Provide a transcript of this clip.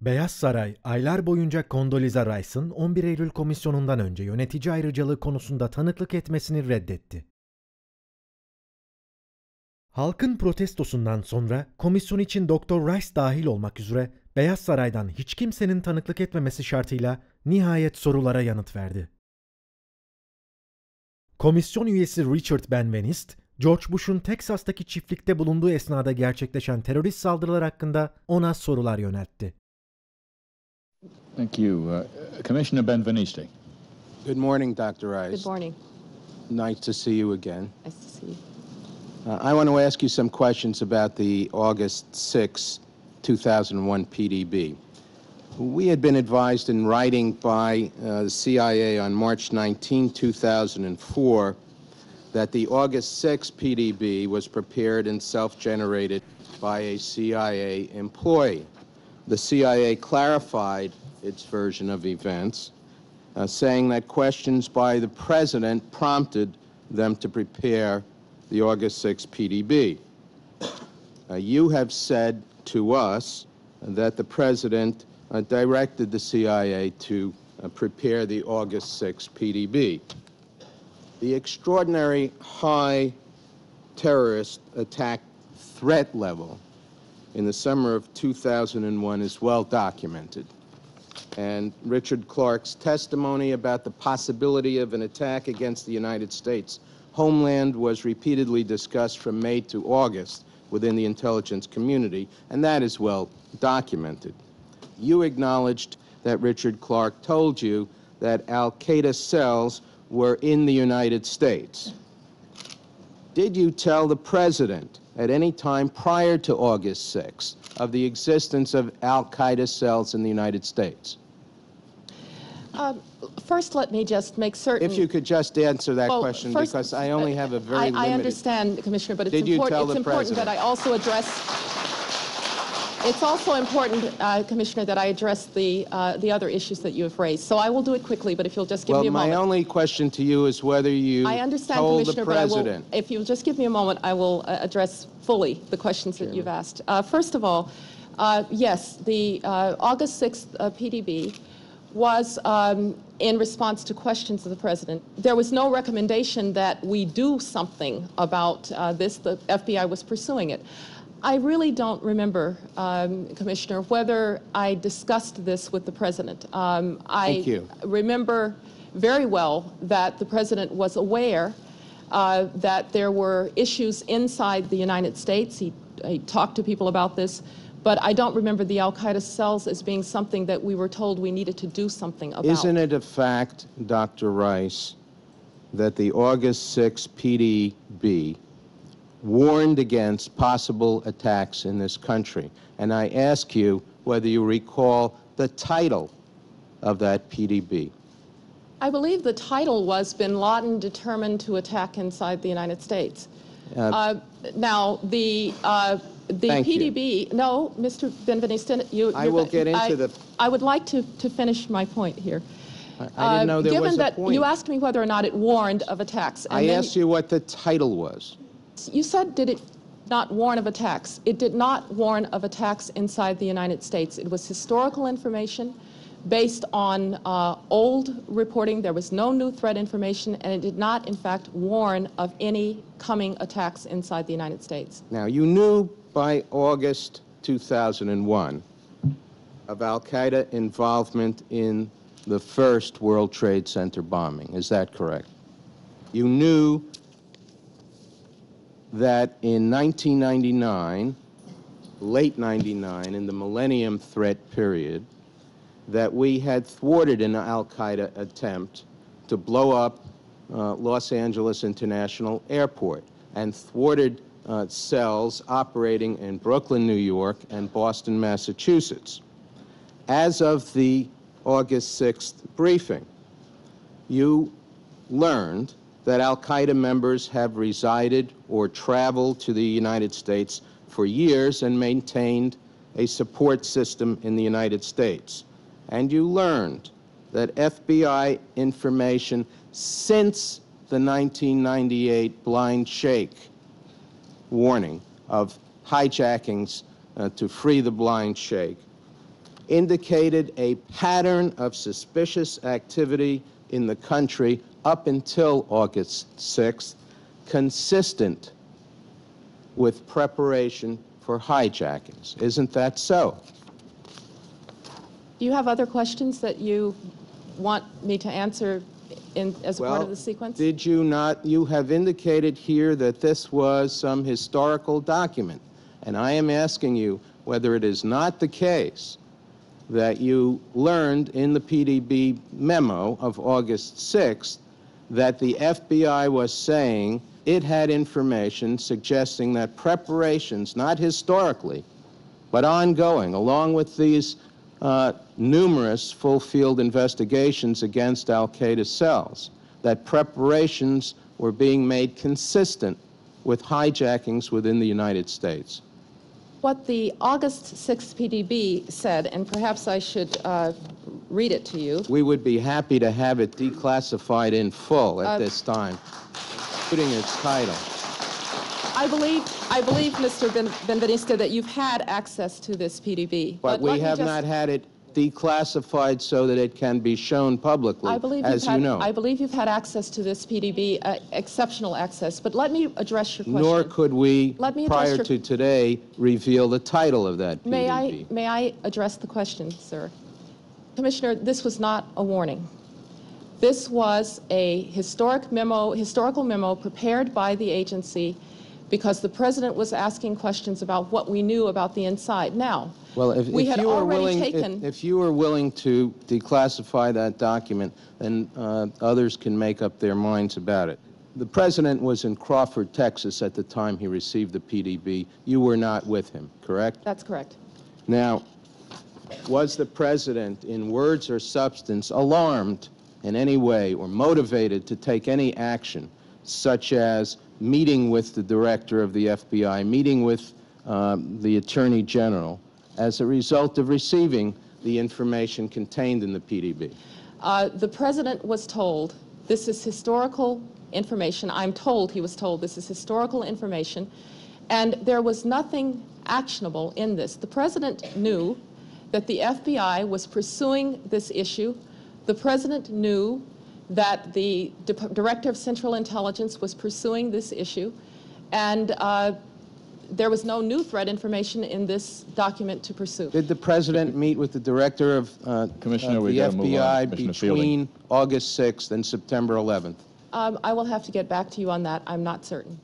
Beyaz Saray, aylar boyunca Condoleezza Rice'ın 11 Eylül komisyonundan önce yönetici ayrıcalığı konusunda tanıklık etmesini reddetti. Halkın protestosundan sonra komisyon için Dr. Rice dahil olmak üzere Beyaz Saray'dan hiç kimsenin tanıklık etmemesi şartıyla nihayet sorulara yanıt verdi. Komisyon üyesi Richard Ben-Veniste, George Bush'un Teksas'taki çiftlikte bulunduğu esnada gerçekleşen terörist saldırılar hakkında ona sorular yöneltti. Thank you. Commissioner Ben-Veniste. Good morning, Dr. Rice. Good morning. Nice to see you again. Nice to see you. I want to ask you some questions about the August 6, 2001 PDB. We had been advised in writing by the CIA on March 19, 2004, that the August 6 PDB was prepared and self-generated by a CIA employee. The CIA clarified its version of events, saying that questions by the President prompted them to prepare the August 6 PDB. You have said to us that the President directed the CIA to prepare the August 6 PDB. The extraordinary high terrorist attack threat level in the summer of 2001 is well documented. And Richard Clarke's testimony about the possibility of an attack against the United States homeland was repeatedly discussed from May to August within the intelligence community, and that is well documented. You acknowledged that Richard Clarke told you that al-Qaeda cells were in the United States. Did you tell the President at any time prior to August 6 of the existence of al-Qaeda cells in the United States? First, let me just make certain. If you could just answer that question, first, because I only have a very limited... I understand, Commissioner, but it's Did you tell important, the President? that I also address... It's also important, Commissioner, that I address the other issues that you have raised. So I will do it quickly, but if you'll just give me a moment. Well, my only question to you is whether you I understand, told Commissioner, the President. But if you'll just give me a moment, I will address fully the questions that you've asked. First of all, yes, the August 6th PDB was in response to questions of the President. There was no recommendation that we do something about this. The FBI was pursuing it. I really don't remember, Commissioner, whether I discussed this with the President. Thank you. I remember very well that the President was aware that there were issues inside the United States. He talked to people about this. But I don't remember the al-Qaeda cells as being something that we were told we needed to do something about. Isn't it a fact, Dr. Rice, that the August 6 PDB warned against possible attacks in this country? And I ask you whether you recall the title of that PDB. I believe the title was Bin Laden determined to attack inside the United States. Now, the PDB, no, Mr. Ben-Veniste, I will get into I would like to finish my point here. I didn't know there was a point. Given that you asked me whether or not it warned of attacks. I asked you what the title was. You said, did it not warn of attacks? It did not warn of attacks inside the United States. It was historical information based on old reporting. There was no new threat information, and it did not, in fact, warn of any coming attacks inside the United States. Now, you knew by August 2001 of al-Qaeda involvement in the first World Trade Center bombing. Is that correct? You knew that in 1999, late 99, in the Millennium Threat period, that we had thwarted an al-Qaeda attempt to blow up Los Angeles International Airport and thwarted cells operating in Brooklyn, New York, and Boston, Massachusetts. As of the August 6th briefing, you learned that al-Qaeda members have resided or traveled to the United States for years and maintained a support system in the United States. And you learned that FBI information since the 1998 blind shake warning of hijackings to free the blind sheikh indicated a pattern of suspicious activity in the country up until August 6th, consistent with preparation for hijackings. Isn't that so? Do you have other questions that you want me to answer as a part of the sequence? Did you not? You have indicated here that this was some historical document, and I am asking you whether it is not the case that you learned in the PDB memo of August 6th that the FBI was saying it had information suggesting that preparations, not historically, but ongoing, along with these numerous full-field investigations against al-Qaeda cells, that preparations were being made consistent with hijackings within the United States. What the August 6th PDB said, and perhaps I should read it to you. We would be happy to have it declassified in full at this time, including its title. I believe, Mr. Ben-Veniste, that you've had access to this PDB. But we have not had it declassified so that it can be shown publicly, as you know. I believe you've had access to this PDB, exceptional access. But let me address your question. Nor could we, prior to today, reveal the title of that PDB. May I address the question, sir? Commissioner, this was not a warning. This was a historical memo prepared by the agency because the President was asking questions about what we knew about the inside. Now, well, if you were willing to declassify that document, then others can make up their minds about it. The President was in Crawford, Texas at the time he received the PDB. You were not with him, correct? That's correct. Now, was the President, in words or substance, alarmed in any way or motivated to take any action, such as meeting with the director of the FBI, meeting with the Attorney General, as a result of receiving the information contained in the PDB? The President was told this is historical information. I'm told he was told this is historical information, and there was nothing actionable in this. The President knew that the FBI was pursuing this issue. The President knew that the Director of Central Intelligence was pursuing this issue, and there was no new threat information in this document to pursue. Did the President meet with the Director of the FBI between August 6th and September 11th? I will have to get back to you on that. I'm not certain.